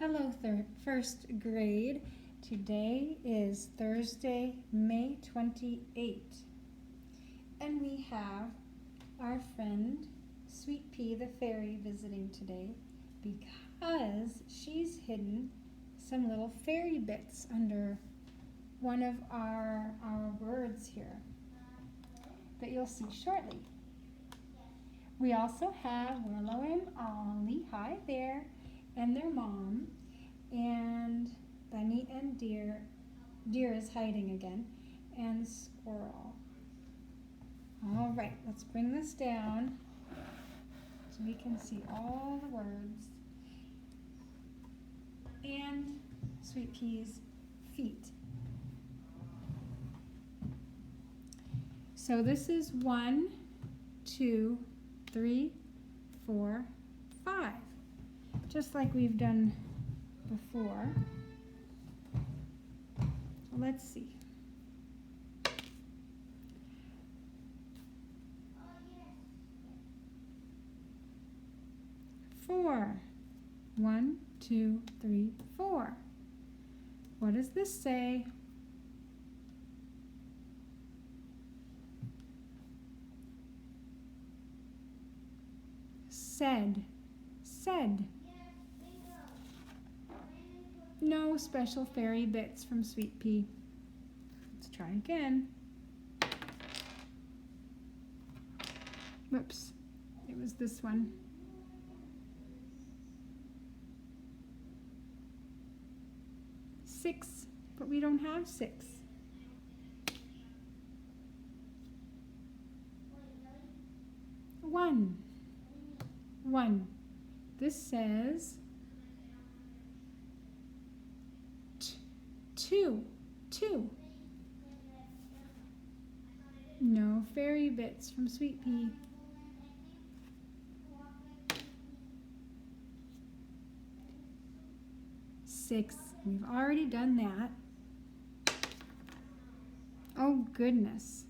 Hello, first grade. Today is Thursday, May 28th. And we have our friend Sweet Pea the fairy visiting today because she's hidden some little fairy bits under one of our words here that you'll see shortly. We also have Willow and Ollie, hi there, and their mom, and Bunny and Deer is hiding again, and Squirrel. All right, let's bring this down so we can see all the words and Sweet Pea's feet. So this is 1, 2, 3, 4, 5, just like we've done before. So let's see. 4. 1, 2, 3, 4. What does this say? Said. No special fairy bits from Sweet Pea. Let's try again. Whoops, it was this one. Six, but we don't have 6. One. This says 2. No fairy bits from Sweet Pea. 6. We've already done that. Oh goodness.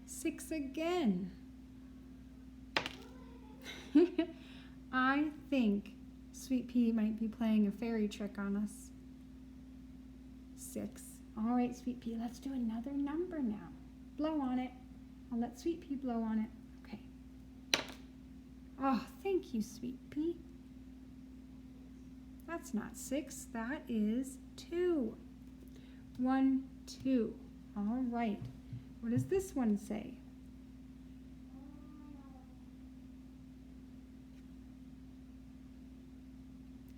6 again. I think Sweet Pea might be playing a fairy trick on us. 6. All right, Sweet Pea, let's do another number now. Blow on it. I'll let Sweet Pea blow on it. Okay. Oh, thank you, Sweet Pea. That's not 6, that is 2. 1, 2. All right. What does this one say?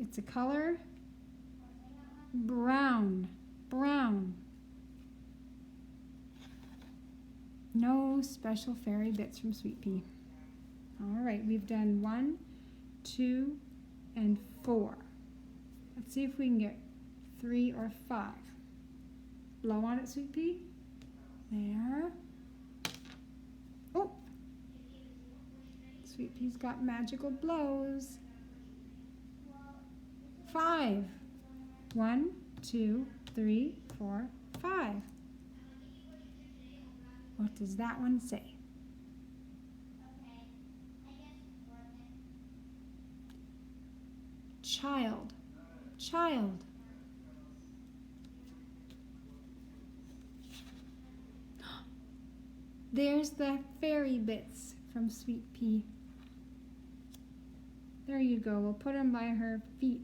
It's a color, brown. No special fairy bits from Sweet Pea. All right, we've done 1, 2, and 4. Let's see if we can get 3 or 5. Blow on it, Sweet Pea. There. Oh! Sweet Pea's got magical blows. 5. 1, 2, 3, 4, 5. What does that one say? Child. There's the fairy bits from Sweet Pea. There you go. We'll put them by her feet.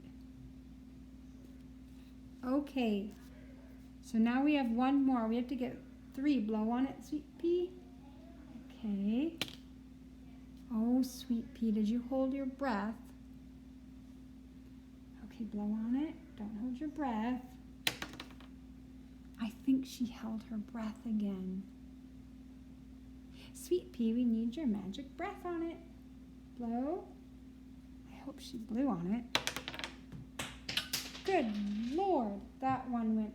Okay. So now we have one more. We have to get 3. Blow on it, Sweet Pea. Okay. Oh, Sweet Pea, did you hold your breath? Okay, blow on it. Don't hold your breath. I think she held her breath again. Sweet Pea, we need your magic breath on it. Blow. I hope she blew on it. Good Lord, that one went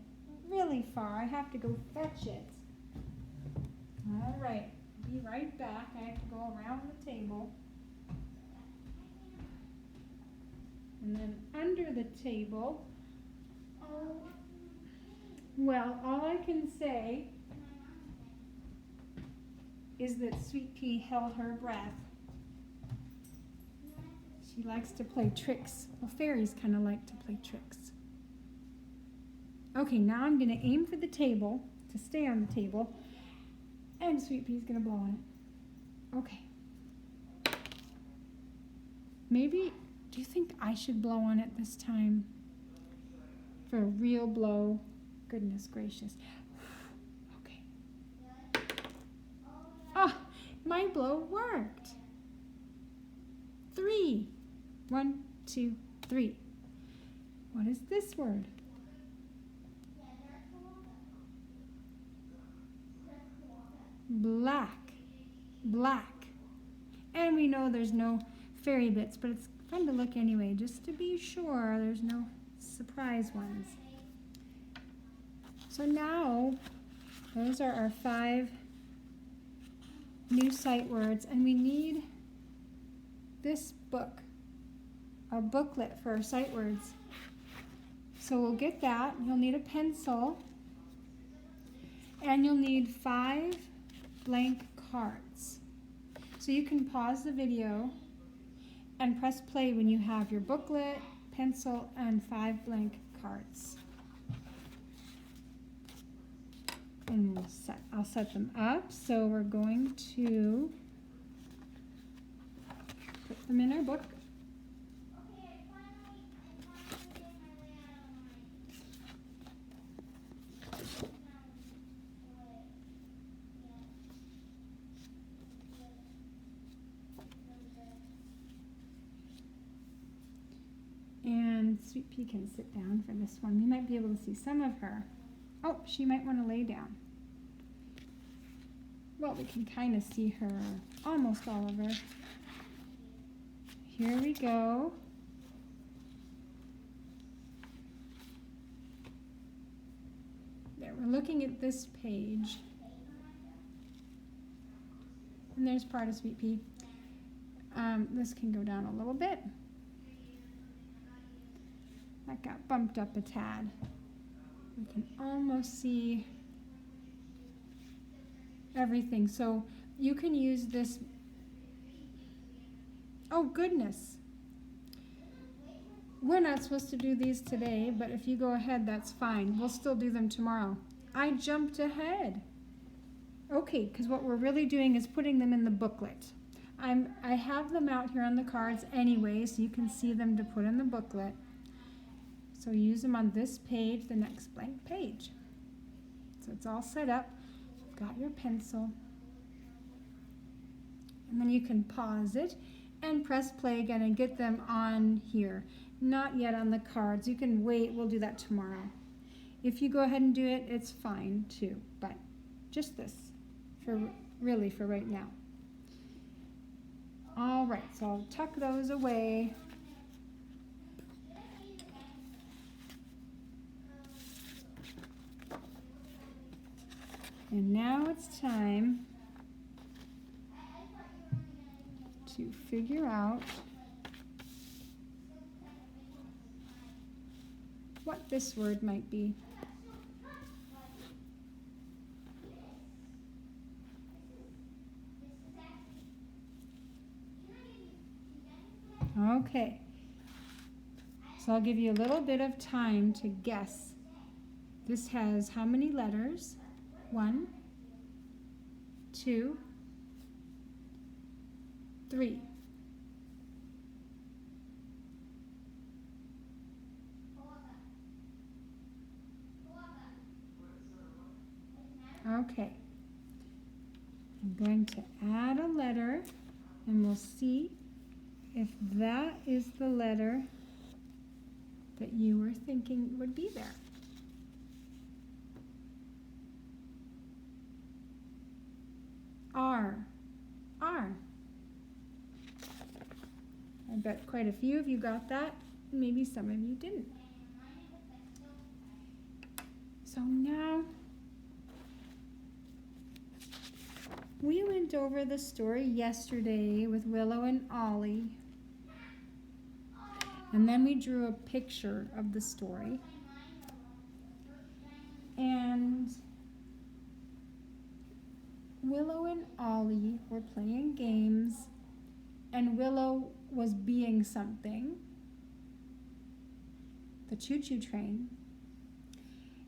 really far. I have to go fetch it. All right, be right back. I have to go around the table. And then under the table, well, all I can say is that Sweet Pea held her breath. She likes to play tricks. Well, fairies kind of like to play tricks. Okay, now I'm going to aim for the table, to stay on the table, and Sweet Pea's going to blow on it. Okay. Maybe, do you think I should blow on it this time? For a real blow? Goodness gracious. Okay. Oh, my blow worked. 3. 1, 2, 3. What is this word? Black. Black. And we know there's no fairy bits, but it's fun to look anyway, just to be sure there's no surprise ones. So now, those are our 5 new sight words, and we need this book, a booklet for our sight words. So we'll get that. You'll need a pencil, and you'll need 5 blank cards. So you can pause the video and press play when you have your booklet, pencil, and 5 blank cards. And I'll set them up. So we're going to put them in our book. And Sweet Pea can sit down for this one. We might be able to see some of her. Oh, she might want to lay down. Well, we can kind of see her, almost all of her. Here we go. There, we're looking at this page. And there's part of Sweet Pea. This can go down a little bit. That got bumped up a tad. We can almost see everything. So you can use this. Oh goodness. We're not supposed to do these today, but if you go ahead, that's fine. We'll still do them tomorrow. I jumped ahead. Okay, because what we're really doing is putting them in the booklet. I have them out here on the cards anyway, so you can see them to put in the booklet. So use them on this page, the next blank page. So it's all set up. You've got your pencil. And then you can pause it and press play again and get them on here. Not yet on the cards. You can wait. We'll do that tomorrow. If you go ahead and do it, it's fine too. But just this, for right now. All right, so I'll tuck those away. And now it's time to figure out what this word might be. Okay, so I'll give you a little bit of time to guess. This has how many letters? 1, 2, 3. Okay. I'm going to add a letter, and we'll see if that is the letter that you were thinking would be there. R. R. I bet quite a few of you got that. Maybe some of you didn't. So now we went over the story yesterday with Willow and Ollie. And then we drew a picture of the story. And Willow and Ollie were playing games, and Willow was being something. The choo-choo train.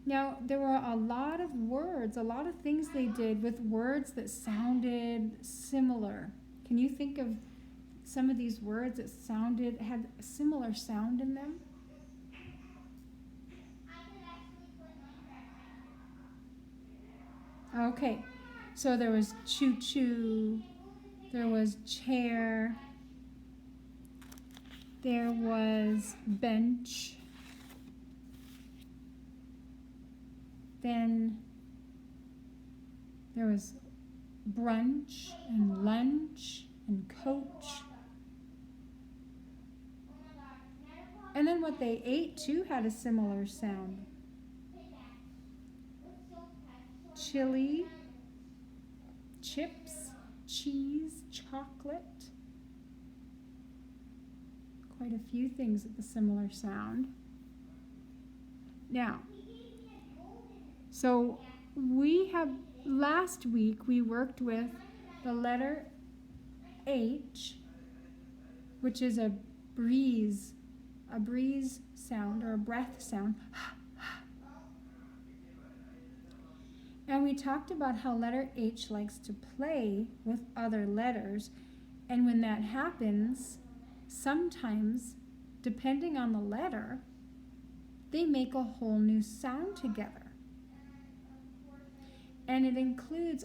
Now, there were a lot of words, a lot of things they did with words that sounded similar. Can you think of some of these words that had a similar sound in them? Okay, so there was choo-choo, there was chair, there was bench, then there was brunch and lunch and coach. And then what they ate too had a similar sound. Chili, chips, cheese, chocolate. Quite a few things with a similar sound. Now, so last week we worked with the letter H, which is a breeze sound or a breath sound. And we talked about how letter H likes to play with other letters. And when that happens, sometimes, depending on the letter, they make a whole new sound together. And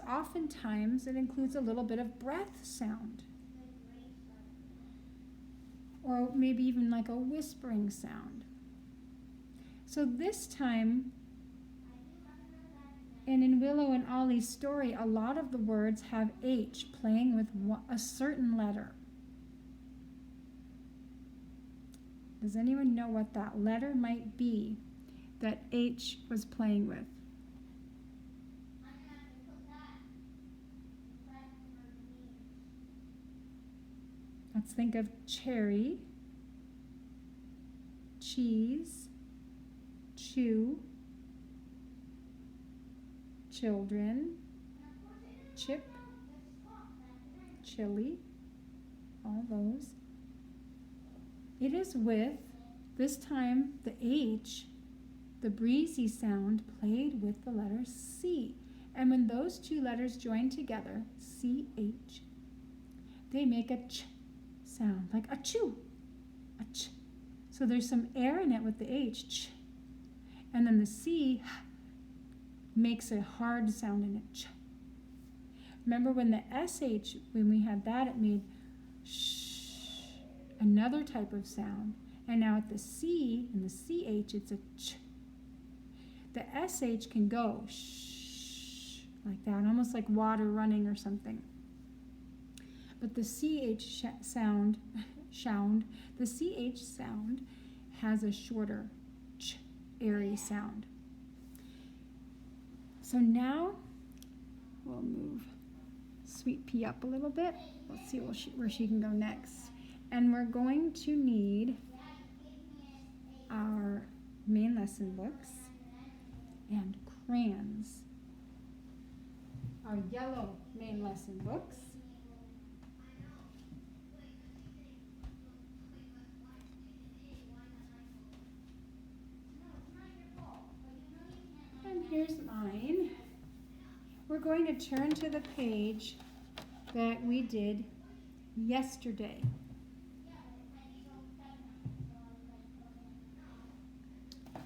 oftentimes it includes a little bit of breath sound. Or maybe even like a whispering sound. So this time, and in Willow and Ollie's story, a lot of the words have H playing with a certain letter. Does anyone know what that letter might be that H was playing with? Let's think of cherry, cheese, chew, children, chip, chili, all those. It is with, this time, the H, the breezy sound played with the letter C. And when those two letters join together, C-H, they make a ch sound, like a chew, a ch. So there's some air in it with the H, ch. And then the C makes a hard sound in it, ch. Remember when the SH, when we had that, it made sh, another type of sound. And now at the C and the CH, it's a ch. The SH can go sh, like that, almost like water running or something. But the CH sound, the CH sound has a shorter ch, airy sound. So now we'll move Sweet Pea up a little bit. Let's see where she can go next. And we're going to need our main lesson books and crayons. Our yellow main lesson books. And here's mine. We're going to turn to the page that we did yesterday.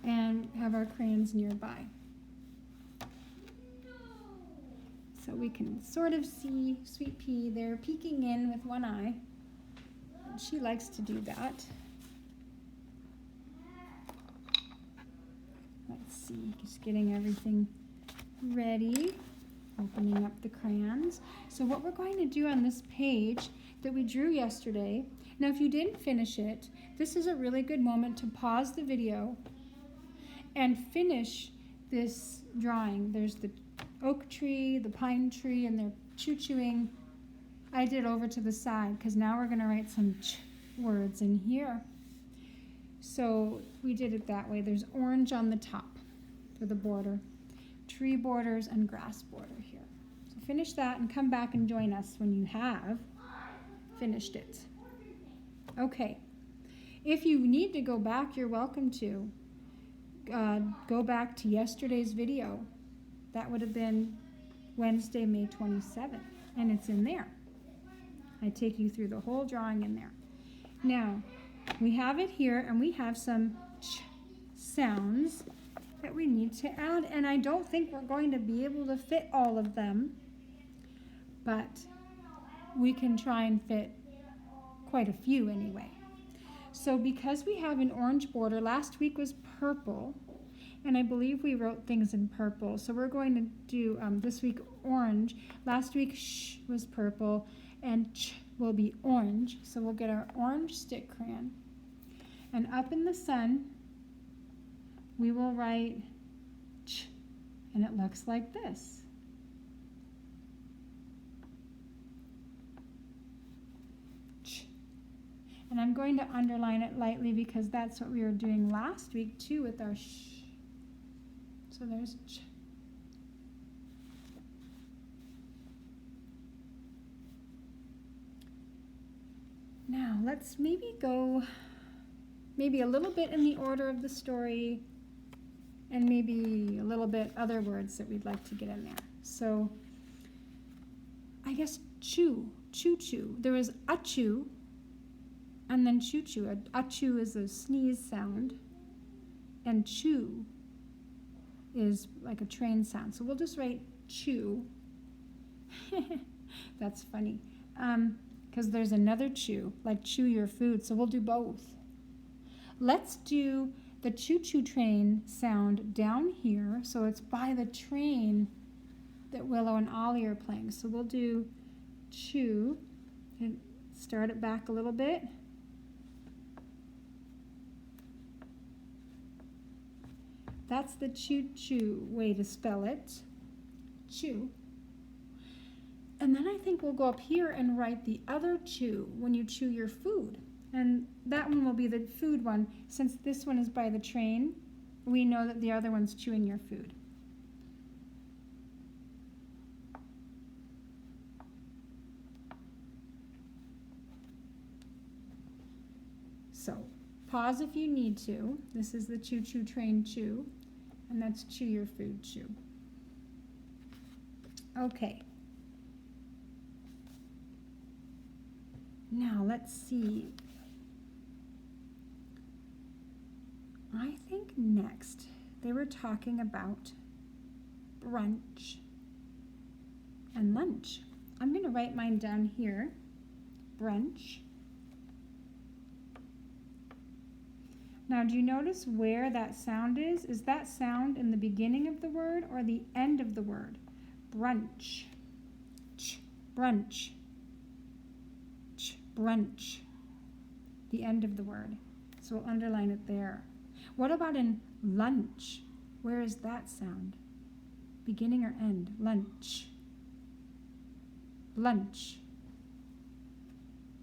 And have our crayons nearby. So we can sort of see Sweet Pea there peeking in with one eye. And she likes to do that. Let's see, just getting everything ready. Opening up the crayons. So what we're going to do on this page that we drew yesterday, now if you didn't finish it, this is a really good moment to pause the video and finish this drawing. There's the oak tree, the pine tree, and they're choo-chooing. I did over to the side because now we're going to write some ch words in here. So we did it that way. There's orange on the top for the border, tree borders, and grass border here. So finish that and come back and join us when you have finished it. Okay. If you need to go back, you're welcome to. Go back to yesterday's video. That would have been Wednesday, May 27th, and it's in there. I take you through the whole drawing in there. Now, we have it here, and we have some ch sounds that we need to add, and I don't think we're going to be able to fit all of them, but we can try and fit quite a few anyway. So because we have an orange border, last week was purple, and I believe we wrote things in purple. So we're going to do this week orange. Last week sh was purple, and ch will be orange. So we'll get our orange stick crayon. And up in the sun, we will write ch, and it looks like this. And I'm going to underline it lightly because that's what we were doing last week too with our sh. So there's ch. Now let's maybe go a little bit in the order of the story and maybe a little bit other words that we'd like to get in there. So I guess chew, choo-choo. There was achoo. And then choo-choo. Achoo is a sneeze sound, and chew is like a train sound. So we'll just write chew. That's funny. Because there's another chew, like chew your food. So we'll do both. Let's do the choo-choo train sound down here. So it's by the train that Willow and Ollie are playing. So we'll do chew and start it back a little bit. That's the choo-choo way to spell it, chew. And then I think we'll go up here and write the other chew, when you chew your food. And that one will be the food one. Since this one is by the train, we know that the other one's chewing your food. So pause if you need to. This is the choo-choo train chew. And that's chew your food, chew. Okay. Now let's see. I think next they were talking about brunch and lunch. I'm going to write mine down here. Brunch. Now, do you notice where that sound is? Is that sound in the beginning of the word or the end of the word? Brunch. Ch, brunch. Ch, brunch. The end of the word. So we'll underline it there. What about in lunch? Where is that sound? Beginning or end? Lunch. Lunch.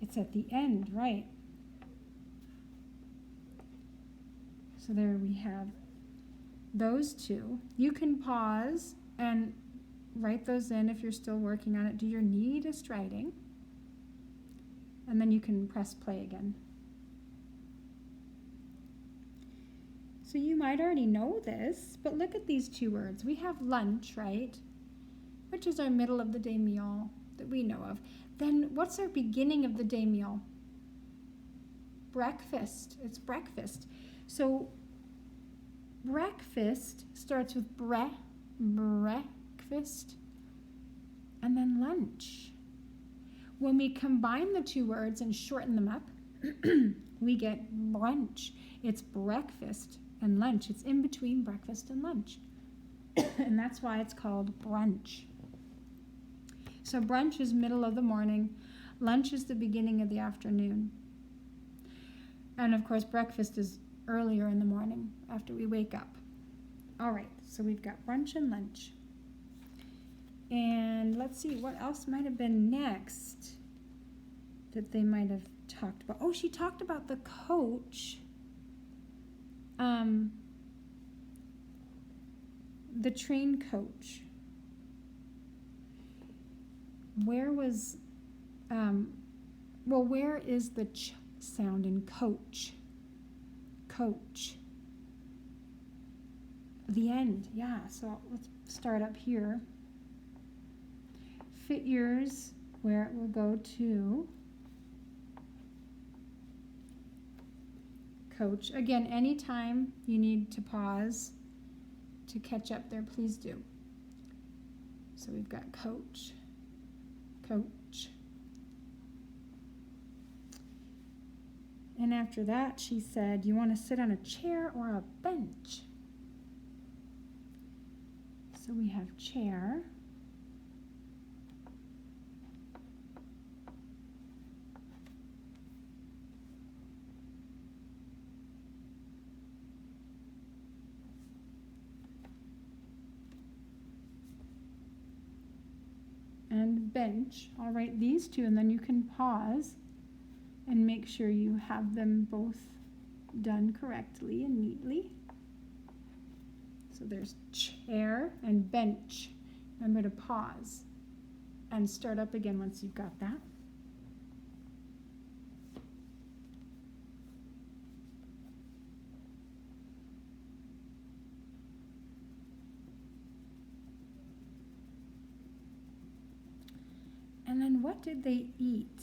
It's at the end, right? So there we have those two. You can pause and write those in if you're still working on it. Do your neatest writing. And then you can press play again. So you might already know this, but look at these two words. We have lunch, right? Which is our middle of the day meal that we know of. Then what's our beginning of the day meal? Breakfast. It's breakfast. So breakfast starts with breakfast, and then lunch. When we combine the two words and shorten them up, we get brunch. It's breakfast and lunch. It's in between breakfast and lunch. And that's why it's called brunch. So brunch is middle of the morning. Lunch is the beginning of the afternoon. And of course, breakfast is earlier in the morning after we wake up. All right, so we've got brunch and lunch. And let's see, what else might have been next that they might have talked about? Oh, she talked about the coach. The train coach. Where was, Well, where is the ch sound in coach? Coach. The end, yeah. So let's start up here. Fit yours where it will go to coach. Again, anytime you need to pause to catch up there, please do. So we've got coach, coach. And after that, she said, you want to sit on a chair or a bench? So we have chair. And bench. I'll write these two and then you can pause and make sure you have them both done correctly and neatly. So there's chair and bench. Remember to pause and start up again once you've got that. And then what did they eat?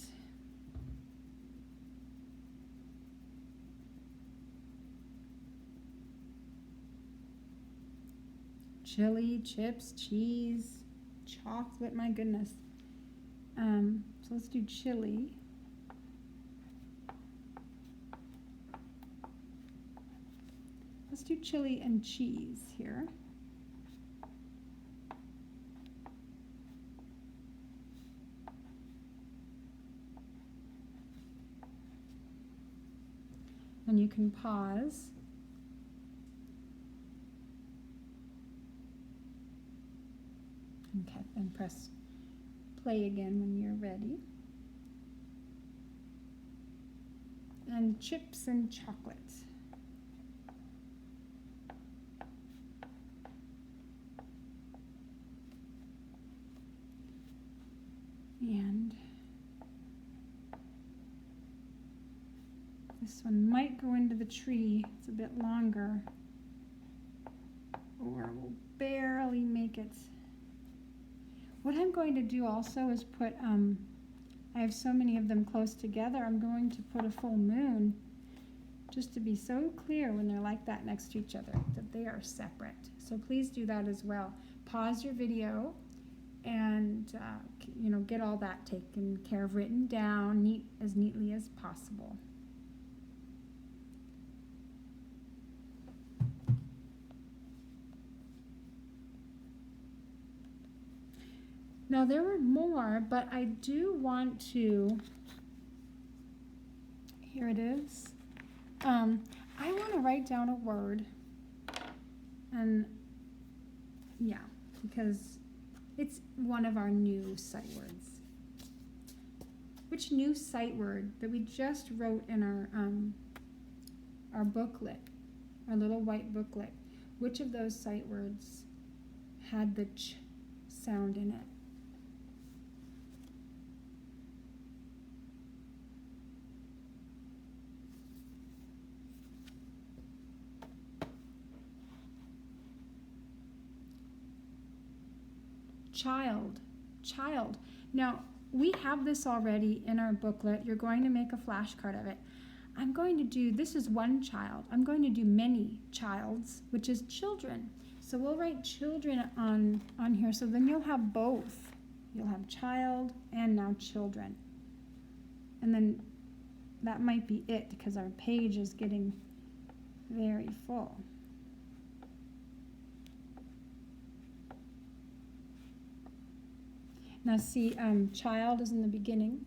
Chili, chips, cheese, chocolate, my goodness. So let's do chili. Let's do chili and cheese here. And you can pause. Okay, and press play again when you're ready. And chips and chocolate. And this one might go into the tree. It's a bit longer. Or we'll barely make it. What I'm going to do also is put, I have so many of them close together, I'm going to put a full moon just to be so clear when they're like that next to each other that they are separate. So please do that as well. Pause your video and get all that taken care of, written down as neatly as possible. Now there were more, but I do want to, here it is. I want to write down a word, and yeah, because it's one of our new sight words. Which new sight word that we just wrote in our booklet, our little white booklet, which of those sight words had the ch sound in it? Child, child. Now, we have this already in our booklet. You're going to make a flashcard of it. I'm going to do, this is one child. I'm going to do many childs, which is children. So we'll write children on here, so then you'll have both. You'll have child and now children. And then that might be it because our page is getting very full. Now see, child is in the beginning.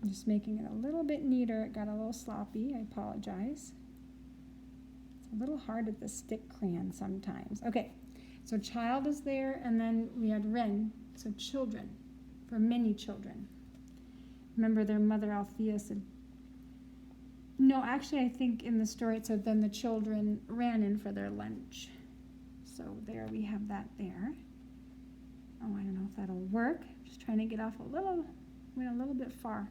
Just making it a little bit neater. It got a little sloppy. I apologize. It's a little hard with the stick crayon sometimes. Okay, so child is there, and then we had Ren, so children, for many children. Remember their mother Althea said, no, actually I think in the story it said then the children ran in for their lunch. So there we have that there. Oh, I don't know if that'll work. Just trying to get off went a little bit far.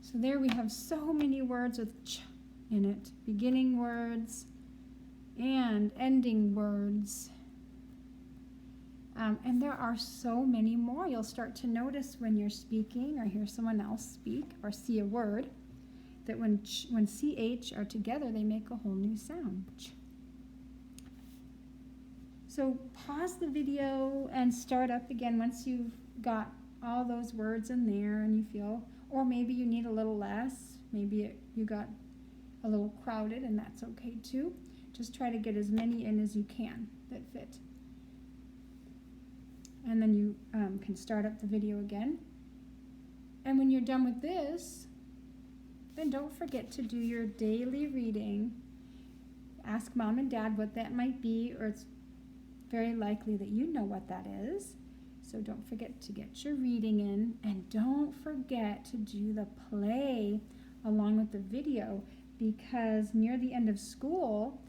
So there we have so many words with ch in it. Beginning words and ending words. And there are so many more. You'll start to notice when you're speaking or hear someone else speak or see a word that when CH are together, they make a whole new sound. Ch. So pause the video and start up again once you've got all those words in there and you feel, or maybe you need a little less. Maybe you got a little crowded, and that's okay too. Just try to get as many in as you can that fit. And then you can start up the video again. And when you're done with this, then don't forget to do your daily reading. Ask mom and dad what that might be, or it's very likely that you know what that is. So don't forget to get your reading in, and don't forget to do the play along with the video, because near the end of school,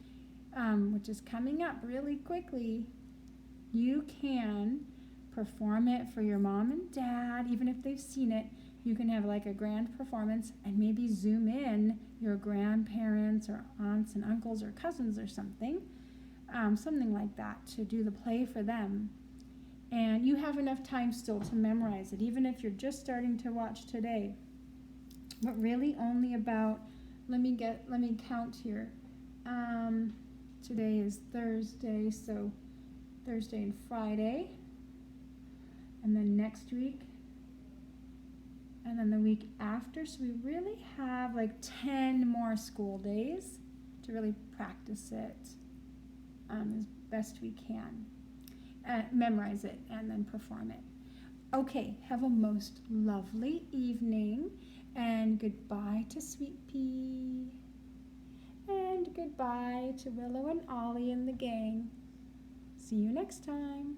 which is coming up really quickly, you can perform it for your mom and dad. Even if they've seen it, you can have like a grand performance and maybe zoom in your grandparents or aunts and uncles or cousins or something like that, to do the play for them. And you have enough time still to memorize it, even if you're just starting to watch today. But really only about, let me count here. Today is Thursday, so Thursday and Friday. And then next week, and then the week after. So we really have like 10 more school days to really practice it as best we can. Memorize it and then perform it. Okay, have a most lovely evening, and goodbye to Sweet Pea. And goodbye to Willow and Ollie and the gang. See you next time.